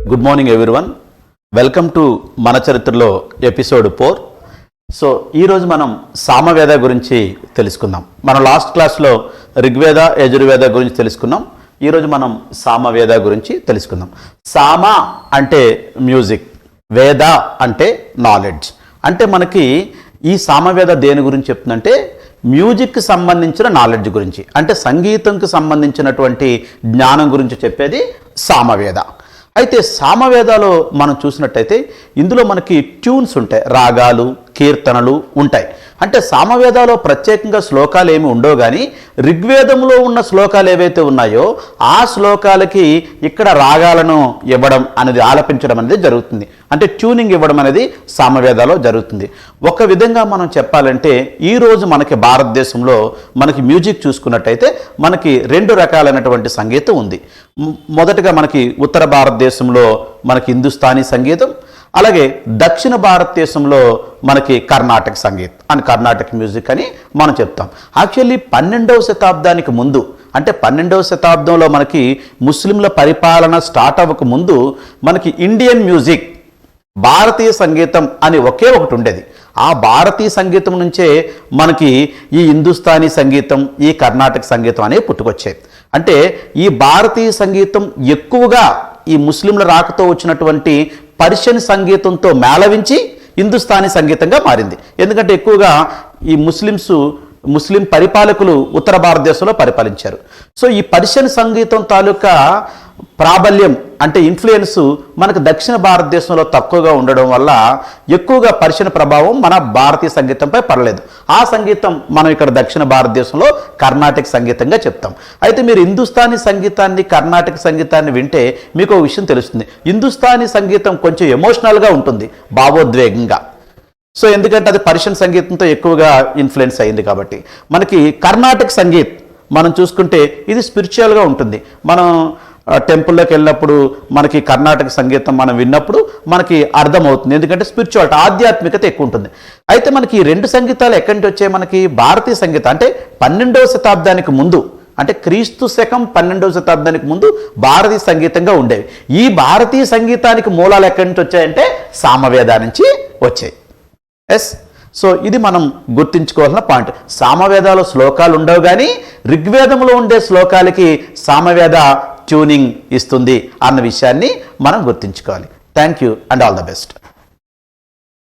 Good morning everyone. Welcome to మన చరిత్రలో episode 4. So ఈరోజు మనం సామవేద గురించి తెలుసుకుందాం. మనం లాస్ట్ క్లాస్లో ఋగ్వేద యజుర్వేద గురించి తెలుసుకున్నాం. ఈరోజు మనం సామవేద గురించి తెలుసుకుందాం. సామ అంటే మ్యూజిక్, వేద అంటే నాలెడ్జ్. అంటే మనకి ఈ సామవేద దేని గురించి చెప్తుందంటే మ్యూజిక్కి సంబంధించిన నాలెడ్జ్ గురించి, అంటే సంగీతంకి సంబంధించినటువంటి జ్ఞానం గురించి చెప్పేది సామవేద. అయితే సామవేదాలో మనం చూసినట్టయితే ఇందులో మనకి ట్యూన్స్ ఉంటాయి, రాగాలు, కీర్తనలు ఉంటాయి. అంటే సామవేదాలో ప్రత్యేకంగా శ్లోకాలు ఏమి ఉండవు, కానీ ఋగ్వేదంలో ఉన్న శ్లోకాలు ఏవైతే ఉన్నాయో ఆ శ్లోకాలకి ఇక్కడ రాగాలను ఇవ్వడం అనేది, ఆలపించడం అనేది జరుగుతుంది. అంటే ట్యూనింగ్ ఇవ్వడం అనేది సామవేదాలో జరుగుతుంది. ఒక విధంగా మనం చెప్పాలంటే ఈరోజు మనకి భారతదేశంలో మనకి మ్యూజిక్ చూసుకున్నట్టయితే మనకి 2 రకాలైనటువంటి సంగీతం ఉంది. మొదటగా మనకి ఉత్తర భారతదేశంలో మనకి హిందుస్థానీ సంగీతం, అలాగే దక్షిణ భారతదేశంలో మనకి కర్ణాటక సంగీతం అని, కర్ణాటక మ్యూజిక్ అని మనం చెప్తాం. యాక్చువల్లీ 12వ శతాబ్దానికి ముందు, అంటే 12వ శతాబ్దంలో మనకి ముస్లింల పరిపాలన స్టార్ట్ అవ్వక ముందు మనకి ఇండియన్ మ్యూజిక్, భారతీయ సంగీతం అని ఒకే ఒకటి ఉండేది. ఆ భారతీయ సంగీతం నుంచే మనకి ఈ హిందుస్థానీ సంగీతం, ఈ కర్ణాటక సంగీతం అనేవి పుట్టుకొచ్చాయి. అంటే ఈ భారతీయ సంగీతం ఎక్కువగా ఈ ముస్లింల రాకతో వచ్చినటువంటి పర్షియన్ సంగీతంతో మేళవించి హిందుస్థానీ సంగీతంగా మారింది. ఎందుకంటే ఎక్కువగా ఈ ముస్లిం పరిపాలకులు ఉత్తర భారతదేశంలో పరిపాలించారు. సో ఈ పర్షియన్ సంగీతం తాలూకా ప్రాబల్యం అంటే ఇన్ఫ్లుయెన్స్ మనకు దక్షిణ భారతదేశంలో తక్కువగా ఉండడం వల్ల ఎక్కువగా పర్షియన్ ప్రభావం మన భారతీయ సంగీతంపై పడలేదు. ఆ సంగీతం మనం ఇక్కడ దక్షిణ భారతదేశంలో కర్ణాటక సంగీతంగా చెప్తాం. అయితే మీరు హిందుస్థానీ సంగీతాన్ని, కర్ణాటక సంగీతాన్ని వింటే మీకు ఒక విషయం తెలుస్తుంది. హిందుస్థానీ సంగీతం కొంచెం ఎమోషనల్గా ఉంటుంది, భావోద్వేగంగా. సో ఎందుకంటే అది పర్షియన్ సంగీతంతో ఎక్కువగా ఇన్ఫ్లుయెన్స్ అయింది కాబట్టి. మనకి కర్ణాటక సంగీత్ మనం చూసుకుంటే ఇది స్పిరిచువల్గా ఉంటుంది. మనం టెంపుల్లోకి వెళ్ళినప్పుడు మనకి కర్ణాటక సంగీతం మనం విన్నప్పుడు మనకి అర్థమవుతుంది, ఎందుకంటే స్పిరిచువాలిటీ, ఆధ్యాత్మికత ఎక్కువ ఉంటుంది. అయితే మనకి ఈ 2 సంగీతాలు ఎక్కడి నుంచి వచ్చాయి? మనకి భారతీయ సంగీతం అంటే 12వ శతాబ్దానికి ముందు, అంటే క్రీస్తు శకం 12వ శతాబ్దానికి ముందు భారతీయ సంగీతంగా ఉండేవి. ఈ భారతీయ సంగీతానికి మూలాలు ఎక్కడి నుంచి వచ్చాయంటే సామవేద నుంచి వచ్చాయి. ఎస్, సో ఇది మనం గుర్తుంచుకోవాల్సిన పాయింట్. సామవేదాలో శ్లోకాలు ఉండవు, కానీ ఋగ్వేదంలో ఉండే శ్లోకాలకి సామవేద ట్యూనింగ్ ఇస్తుంది అన్న విషయాన్ని మనం గుర్తుంచుకోవాలి. Thank you and all the best.